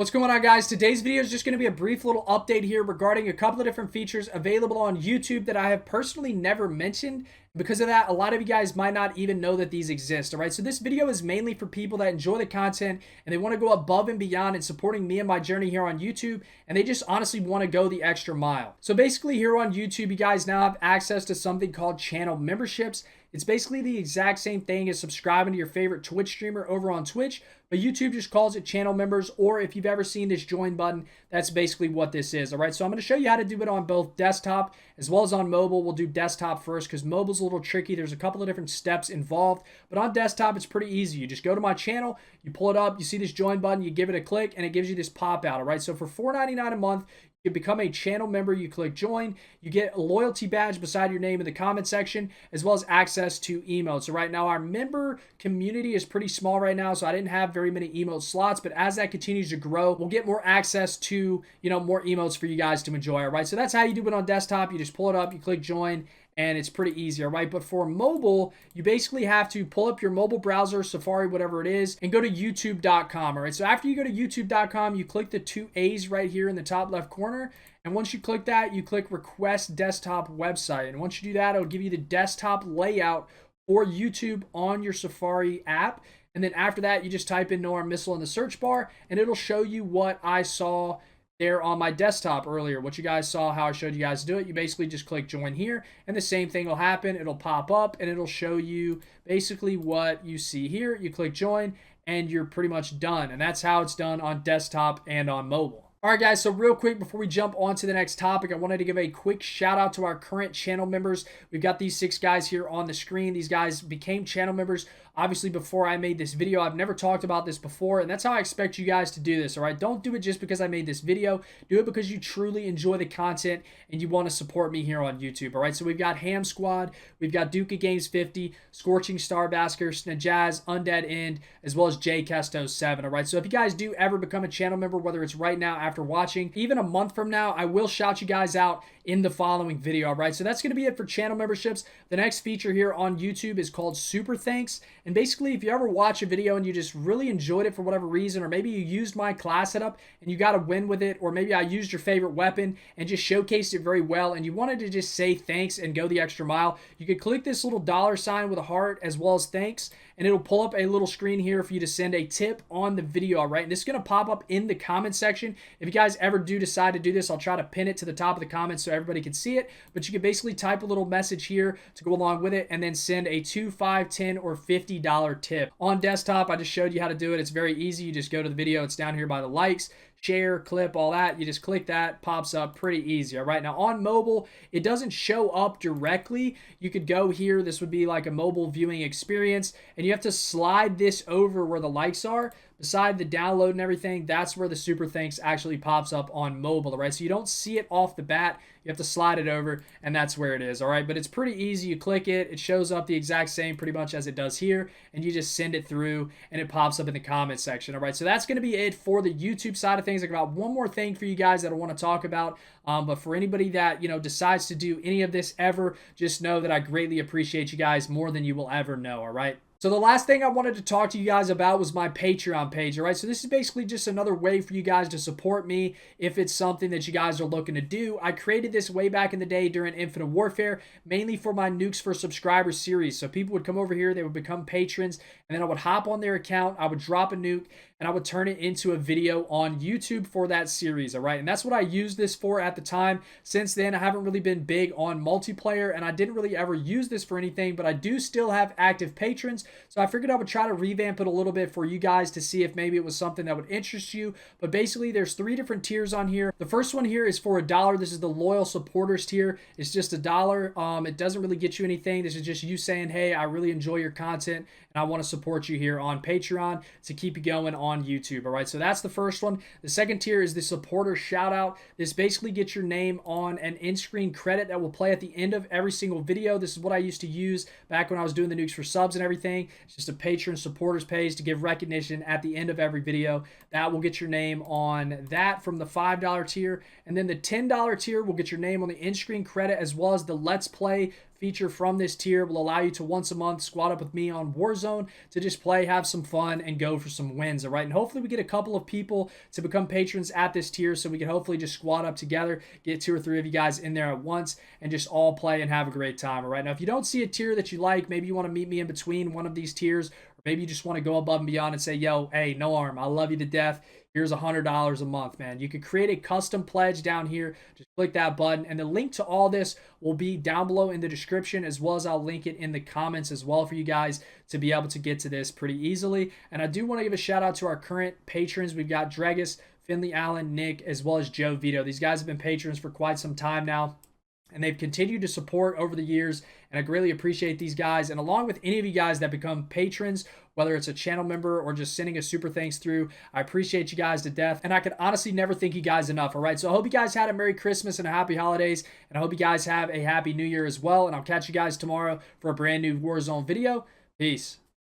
What's going on, guys? Today's video is just going to be a brief little update here regarding a couple of different features available on YouTube that I have personally never mentioned. Because of that, a lot of you guys might not even know that these exist. All right, so this video is mainly for people that enjoy the content and they want to go above and beyond in supporting me and my journey here on YouTube, and they just honestly want to go the extra mile. So basically here on YouTube, you guys now have access to something called channel memberships. It's basically the exact same thing as subscribing to your favorite Twitch streamer over on Twitch, but YouTube just calls it channel members, or if you've ever seen this join button, that's basically what this is. All right, so I'm going to show you how to do it on both desktop as well as on mobile. We'll do desktop first because mobile's a little tricky. There's a couple of different steps involved, but on desktop, it's pretty easy. You just go to my channel, you pull it up, you see this join button, you give it a click, and it gives you this pop out. All right, so for $4.99 a month, you become a channel member, you click join, you get a loyalty badge beside your name in the comment section, as well as access to emotes. So right now our member community is pretty small right now, so I didn't have very many emote slots, but as that continues to grow, we'll get more access to, more emotes for you guys to enjoy. All right, so that's how you do it on desktop. You just pull it up, you click join, and it's pretty easy, all right? But for mobile, you basically have to pull up your mobile browser, Safari, whatever it is, and go to youtube.com, all right? So after you go to youtube.com, you click the two A's right here in the top left corner, and once you click that, you click request desktop website. And once you do that, it'll give you the desktop layout for YouTube on your Safari app. And then after that, you just type in NoArmMissile in the search bar, and it'll show you what I saw there on my desktop earlier, what you guys saw, how I showed you guys to do it. You basically just click join here, and the same thing will happen. It'll pop up, and it'll show you basically what you see here. You click join, and you're pretty much done. And that's how it's done on desktop and on mobile. All right, guys, so real quick before we jump on to the next topic, I wanted to give a quick shout out to our current channel members. We've got these 6 guys here on the screen. These guys became channel members obviously before I made this video. I've never talked about this before, and that's how I expect you guys to do this, all right? Don't do it just because I made this video. Do it because you truly enjoy the content and you want to support me here on YouTube, all right? So we've got Ham Squad, we've got Duke of Games 50, Scorching Star Basker, Snajaz, Undead End, as well as J Kesto 7, all right? So if you guys do ever become a channel member, whether it's right now after watching, even a month from now, I will shout you guys out in the following video, all right? So that's going to be it for channel memberships. The next feature here on YouTube is called Super Thanks. And basically, if you ever watch a video and you just really enjoyed it for whatever reason, or maybe you used my class setup and you got a win with it, or maybe I used your favorite weapon and just showcased it very well, and you wanted to just say thanks and go the extra mile, you could click this little $ with a heart as well as thanks, and it'll pull up a little screen here for you to send a tip on the video, all right? And this is going to pop up in the comment section. If you guys ever do decide to do this, I'll try to pin it to the top of the comments so everybody can see it, but you can basically type a little message here to go along with it and then send a $2, $5, $10, or $50 tip. On desktop, I just showed you how to do it. It's very easy. You just go to the video. It's down here by the likes, share, clip, all that. You just click that, pops up pretty easy. All right, now on mobile, it doesn't show up directly. You could go here. This would be like a mobile viewing experience, and you have to slide this over where the likes are. Beside the download and everything, that's where the super thanks actually pops up on mobile, all right? So you don't see it off the bat. You have to slide it over, and that's where it is, all right? But it's pretty easy. You click it. It shows up the exact same pretty much as it does here, and you just send it through, and it pops up in the comment section, all right? So that's going to be it for the YouTube side of things. I got one more thing for you guys that I want to talk about, but for anybody that, decides to do any of this ever, just know that I greatly appreciate you guys more than you will ever know, all right? So the last thing I wanted to talk to you guys about was my Patreon page, all right? So this is basically just another way for you guys to support me if it's something that you guys are looking to do. I created this way back in the day during Infinite Warfare, mainly for my Nukes for Subscribers series. So people would come over here, they would become patrons, and then I would hop on their account, I would drop a nuke, and I would turn it into a video on YouTube for that series, all right? And that's what I used this for at the time. Since then, I haven't really been big on multiplayer, and I didn't really ever use this for anything, but I do still have active patrons, so I figured I would try to revamp it a little bit for you guys to see if maybe it was something that would interest you. But basically, there's 3 different tiers on here. The first one here is for $1. This is the loyal supporters tier. It's just $1. It doesn't really get you anything. This is just you saying, hey, I really enjoy your content, and I want to support you here on Patreon to keep you going on YouTube, all right? So that's the first one. The second tier is the supporter shout out. This basically gets your name on an in-screen credit that will play at the end of every single video. This is what I used to use back when I was doing the Nukes for Subs and everything. It's just a patron supporters page to give recognition at the end of every video. That will get your name on that from the $5 tier. And then the $10 tier will get your name on the in-screen credit as well as the Let's Play feature from this tier will allow you to once a month squad up with me on Warzone to just play, have some fun, and go for some wins. All right, and hopefully we get a couple of people to become patrons at this tier, so we can hopefully just squad up together, get 2 or 3 of you guys in there at once, and just all play and have a great time. All right, now if you don't see a tier that you like, maybe you want to meet me in between one of these tiers, or maybe you just want to go above and beyond and say, yo, hey, No Arm, I love you to death. Here's $100 a month, man. You could create a custom pledge down here. Just click that button, and the link to all this will be down below in the description, as well as I'll link it in the comments as well for you guys to be able to get to this pretty easily. And I do want to give a shout out to our current patrons. We've got Dregus, Finley Allen, Nick, as well as Joe Vito. These guys have been patrons for quite some time now, and they've continued to support over the years, and I greatly appreciate these guys. And along with any of you guys that become patrons, whether it's a channel member or just sending a super thanks through, I appreciate you guys to death, and I could honestly never thank you guys enough. All right, so I hope you guys had a Merry Christmas and a Happy Holidays, and I hope you guys have a Happy New Year as well, and I'll catch you guys tomorrow for a brand new Warzone video. Peace.